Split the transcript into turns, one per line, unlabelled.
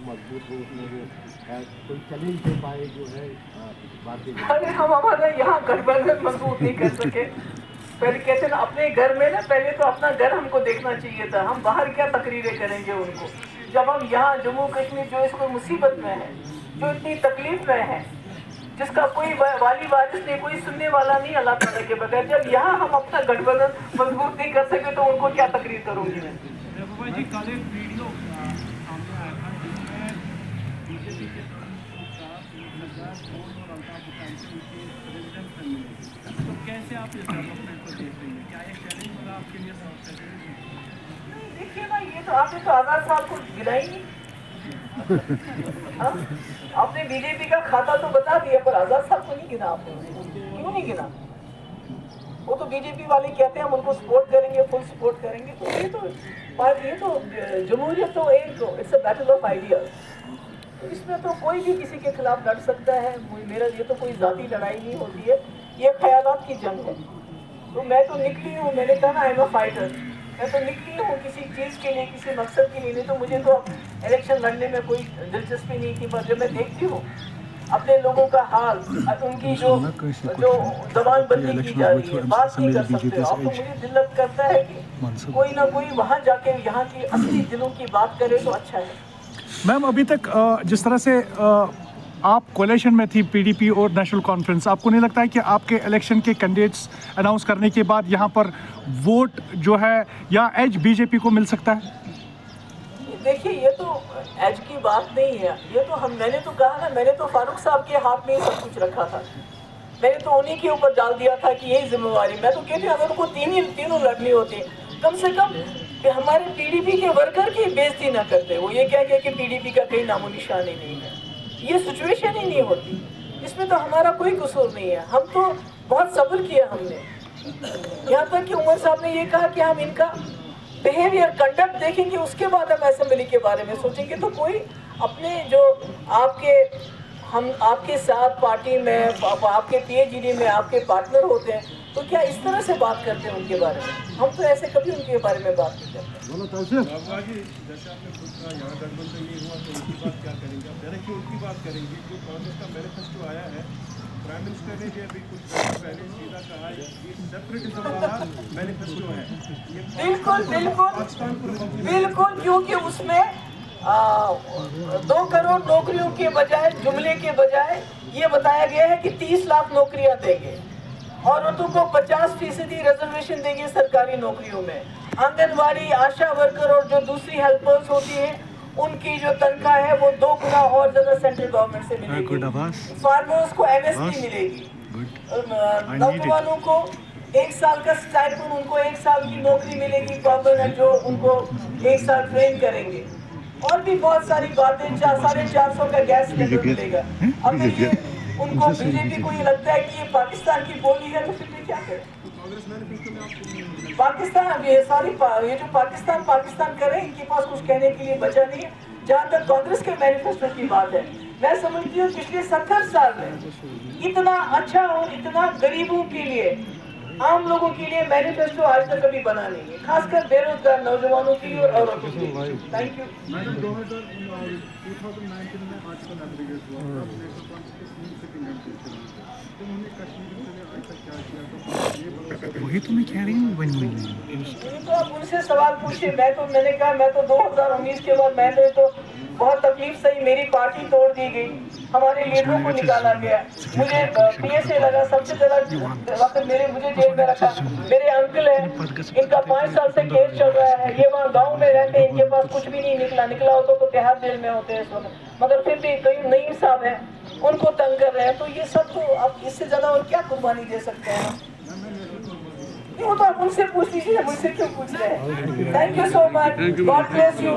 मजबूत हो, उसमें वो कोई चैलेंज दे पाए जो है भारतीय।
अरे हम हमारा यहाँ गठबंधन मजबूत नहीं कर सके। पहले कहते ना अपने घर में ना, पहले तो अपना घर हमको देखना चाहिए था। हम बाहर क्या तकरीरें करेंगे उनको, जब हम यहाँ जम्मू कश्मीर जो इसको मुसीबत में है, जो इतनी तकलीफ में है, जिसका कोई वाली वारिस नहीं, कोई सुनने वाला नहीं अल्लाह ताला के बगैर, जब यहाँ हम अपना गठबंधन मजबूत नहीं कर सके तो उनको क्या तकरीर करूँगी मैं।
महबूबा जी, कल एक वीडियो सामने आया था जिसमें बीजेपी के साथ नजर और अल्ताफ हुसैन से उनकी प्रेसिडेंट से मिली, तो कैसे आप इस डेवलपमेंट को देख रही हैं? क्या एक चैलेंज होगा आपके लिए?
नहीं देखिए ना, ये तो आपने तो आज़ाद साहब को गिना ही नहीं। आपने बीजेपी का खाता तो बता दिया, पर आज़ाद साहब को नहीं गिना आपने। क्यों नहीं गिना? वो तो बीजेपी वाले कहते हैं हम उनको सपोर्ट करेंगे, फुल सपोर्ट करेंगे। तो ये तो जमहूरियत तो एक it's a battle of ideas. तो इसमें तो कोई भी किसी के खिलाफ लड़ सकता है। मेरा ये तो कोई ज़ाती लड़ाई नहीं होती है, ये ख्यालात की जंग है। तो मैं तो निकली हूँ, मैंने कहा ना आई एम अ फाइटर। मैं तो निकली हूँ किसी चीज़ के लिए, किसी मकसद के लिए। नहीं तो मुझे तो इलेक्शन लड़ने में कोई दिलचस्पी नहीं थी। पर जब मैं देखती हूँ अपने लोगों का हाल, उनकी जो जबानबंदी की जा रही है, बात नहीं कर सकते आप, तो मुझे दिल करता है कि कोई ना कोई वहाँ जाके यहाँ की असली दिलों की बात करे तो अच्छा है।
मैम, अभी तक जिस तरह से आप कोalition में थी पीडीपी और नेशनल कॉन्फ्रेंस, आपको नहीं लगता है कि आपके इलेक्शन के कैंडिडेट्स अनाउंस करने के बाद यहाँ पर वोट जो है या एज बीजेपी को मिल सकता है?
देखिए, ये तो एज की बात नहीं है। ये तो मैंने तो कहा ना, मैंने तो फारूक साहब के हाथ में ही सब कुछ रखा था। मैंने तो उन्हीं के ऊपर डाल दिया था कि यही जिम्मेवारी। मैं तो कहती हूँ अगर उनको तीनों लड़नी होती, कम से कम कि हमारे पीडीपी के वर्कर की बेइज्जती ना करते। वो ये कह के कि पीडीपी का कहीं नामो निशान ही नहीं है, ये सिचुएशन ही नहीं होती। इसमें तो हमारा कोई कसूर नहीं है। हम तो बहुत सब्र किया हमने। यहाँ तक कि उमर साहब ने ये कहा कि हम इनका बिहेवियर, कंडक्ट देखेंगे, उसके बाद हम असेंबली के बारे में सोचेंगे। तो कोई अपने जो आपके साथ पार्टी में, आपके पीएचडी में आपके पार्टनर होते हैं, तो क्या इस तरह से बात करते हैं उनके बारे में? हम तो ऐसे कभी उनके बारे में बात नहीं करते।
जैसे आपने खुद कहा यहाँ गठबंधन नहीं हुआ तो उनकी बात क्या करेंगे? आप डायरेक्टली उनकी बात करेंगे। जो कांग्रेस का मैनिफेस्टो आया है, प्राइम मिनिस्टर ने भी अभी कुछ पहले सीधा कहा ये सेपरेटिज्म वाला मैनिफेस्टो है।
बिल्कुल, क्योंकि उसमें 2 करोड़ नौकरियों के बजाय, जुमले के बजाय ये बताया गया है कि 30 लाख नौकरियां देंगे। औरतों को 50% रिजर्वेशन देंगे सरकारी नौकरियों में। आंगनवाड़ी, आशा वर्कर और जो दूसरी हेल्पर्स होती हैं, उनकी जो तनख्वाह है वो 2 गुना और ज्यादा सेंट्रल गवर्नमेंट से मिलेगी। फार्मर्स को एमएसपी मिलेगी। नौजवानों को 1 साल का स्टाइपेंड, उनको 1 साल की नौकरी मिलेगी प्रॉपर, जो उनको 1 साल ट्रेन करेंगे। और भी बहुत सारी बातें, 450 का गैस सिलेंडर मिलेगा। अगर ये उनको बीजेपी को ये लगता है कि ये पाकिस्तान की बोली है, तो फिर ये क्या करें? पाकिस्तान ये जो पाकिस्तान करे, इनके पास कुछ कहने के लिए बचा नहीं है। जहाँ तक कांग्रेस के मैनिफेस्टो की बात है, मैं समझती हूँ पिछले 70 साल में इतना अच्छा और इतना गरीबों के लिए, आम लोगों के लिए मैनिफेस्टो आज तक कभी बना नहीं है, खासकर बेरोजगार नौजवानों के लिए और औरतों के लिए। Thank you.
मैडम, 2019 में आर्टिकल एब्रोगेट हुआ,
वही तो मैं कह रही हूँ।
तो आप उनसे सवाल पूछिए। मैंने कहा मैं तो 2019 के बाद मैंने तो बहुत तकलीफ सही, मेरी पार्टी तोड़ दी गई, हमारे लीडरों को निकाला गया, मुझे पीएसए लगा, सबसे ज्यादा वक्त मुझे जेल में रखा। मेरे अंकल हैं, इनका 5 साल से केस चल रहा है, ये वहाँ गांव में रहते हैं, इनके पास कुछ भी नहीं निकला होता तो तिहाड़ जेल में होते हैं इस वक्त। मगर फिर भी कई नईम साहब हैं, उनको तंग कर रहे हैं। तो ये सब तो आप इससे ज्यादा और क्या कुर्बानी दे सकते हैं? वो तो आप उनसे पूछ लीजिए, मुझसे क्यों पूछ रहे हैं? Thank you so much, God bless you.